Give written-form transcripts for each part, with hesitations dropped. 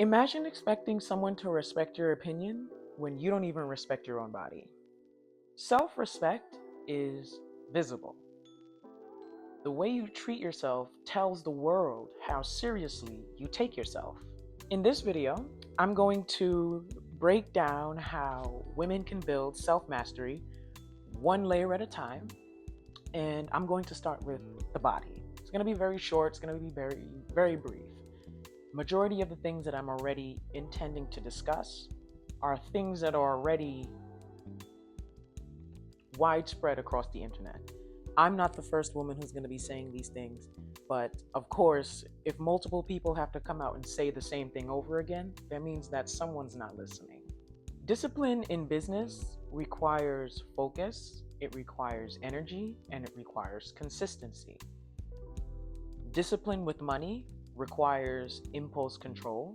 Imagine expecting someone to respect your opinion when you don't even respect your own body. Self respect is visible. The way you treat yourself tells the world how seriously you take yourself. In this video, I'm going to break down how women can build self mastery one layer at a time, and I'm going to start with the body. It's going to be very short, it's going to be very brief. Majority of the things that I'm already intending to discuss are things that are already widespread across the internet. I'm not the first woman who's going to be saying these things, but of course, if multiple people have to come out and say the same thing over again, that means that someone's not listening. Discipline in business requires focus, it requires energy, and it requires consistency. Discipline with money requires impulse control.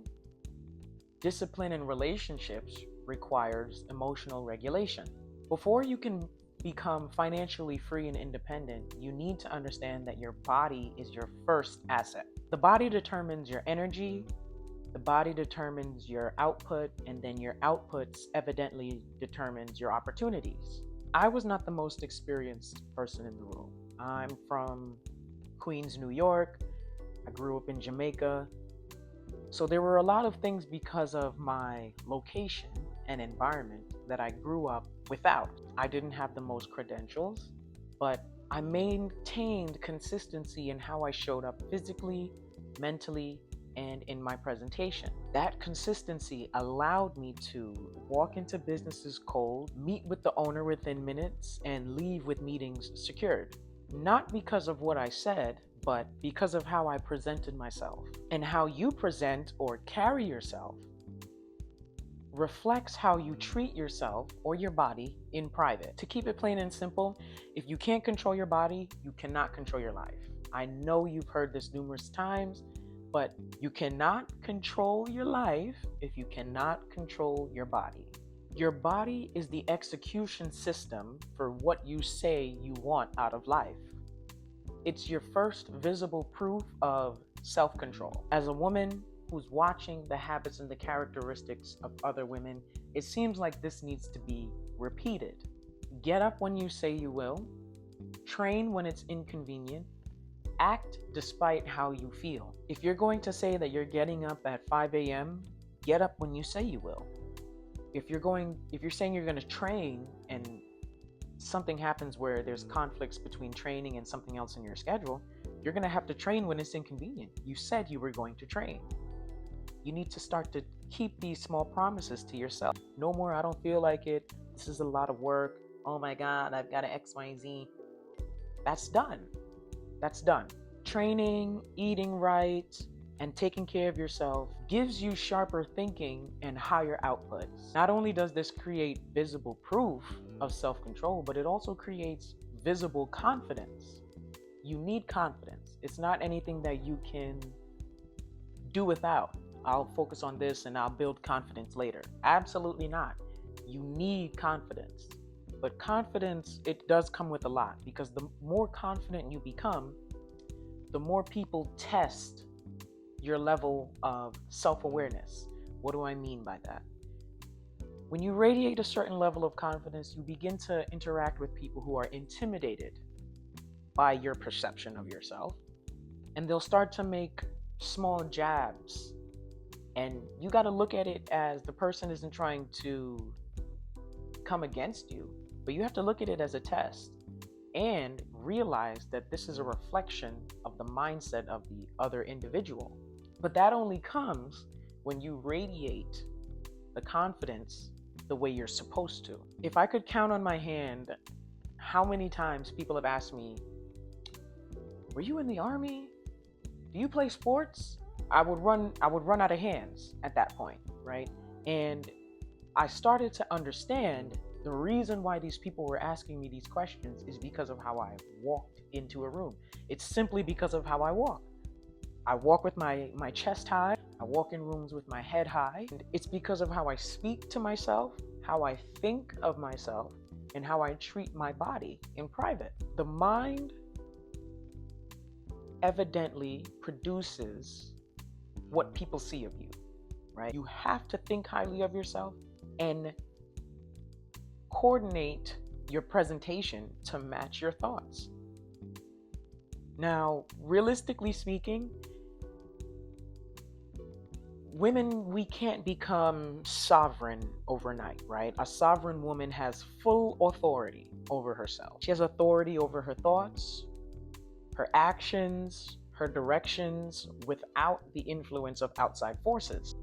Discipline in relationships requires emotional regulation. Before you can become financially free and independent, you need to understand that your body is your first asset. The body determines your energy, the body determines your output, and then your outputs evidently determines your opportunities. I was not the most experienced person in the room. I'm from Queens, New York. I grew up in Jamaica. So there were a lot of things because of my location and environment that I grew up without. I didn't have the most credentials, but I maintained consistency in how I showed up physically, mentally, and in my presentation. That consistency allowed me to walk into businesses cold, meet with the owner within minutes, and leave with meetings secured. Not because of what I said, but because of how I presented myself. And how you present or carry yourself reflects how you treat yourself or your body in private. To keep it plain and simple, if you can't control your body, you cannot control your life. I know you've heard this numerous times, but you cannot control your life if you cannot control your body. Your body is the execution system for what you say you want out of life. It's your first visible proof of self-control. As a woman who's watching the habits and the characteristics of other women, it seems like this needs to be repeated. Get up when you say you will, train when it's inconvenient, act despite how you feel. If you're going to say that you're getting up at 5 a.m., get up when you say you will. If you're saying you're going to train and something happens where there's conflicts between training and something else in your schedule, you're going to have to train when it's inconvenient. You said you were going to train. You need to start to keep these small promises to yourself. No more, I don't feel like it. This is a lot of work. Oh my God, I've got to X, Y, Z. That's done. That's done. Training, eating right, and taking care of yourself gives you sharper thinking and higher outputs. Not only does this create visible proof of self-control, but it also creates visible confidence. You need confidence. It's not anything that you can do without. I'll focus on this and I'll build confidence later. Absolutely not. You need confidence. But confidence, it does come with a lot, because the more confident you become, the more people test your level of self-awareness. What do I mean by that? When you radiate a certain level of confidence, you begin to interact with people who are intimidated by your perception of yourself, and they'll start to make small jabs. And you got to look at it as the person isn't trying to come against you, but you have to look at it as a test and realize that this is a reflection of the mindset of the other individual. But that only comes when you radiate the confidence the way you're supposed to. If I could count on my hand how many times people have asked me, were you in the army? Do you play sports? I would run out of hands at that point, right? And I started to understand the reason why these people were asking me these questions is because of how I walked into a room. It's simply because of how I walk. I walk with my chest high. I walk in rooms with my head high. And it's because of how I speak to myself, how I think of myself, and how I treat my body in private. The mind evidently produces what people see of you. right? You have to think highly of yourself and coordinate your presentation to match your thoughts. Now, realistically speaking, women, we can't become sovereign overnight, right? A sovereign woman has full authority over herself. She has authority over her thoughts, her actions, her directions, without the influence of outside forces.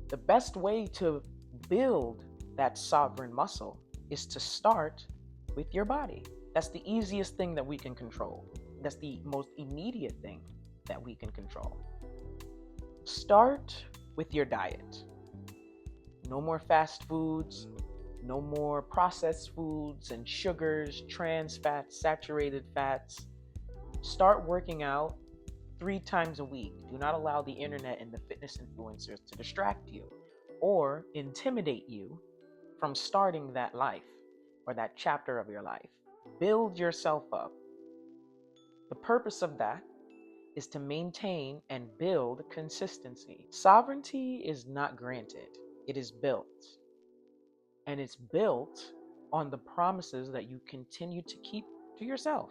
The best way to build that sovereign muscle is to start with your body. That's the easiest thing that we can control. That's the most immediate thing that we can control. Start with your diet. No more fast foods, no more processed foods and sugars, trans fats, saturated fats. Start working out 3 times a week. Do not allow the internet and the fitness influencers to distract you or intimidate you from starting that life or that chapter of your life. Build yourself up. The purpose of that is to maintain and build consistency. Sovereignty is not granted, it is built. And it's built on the promises that you continue to keep to yourself.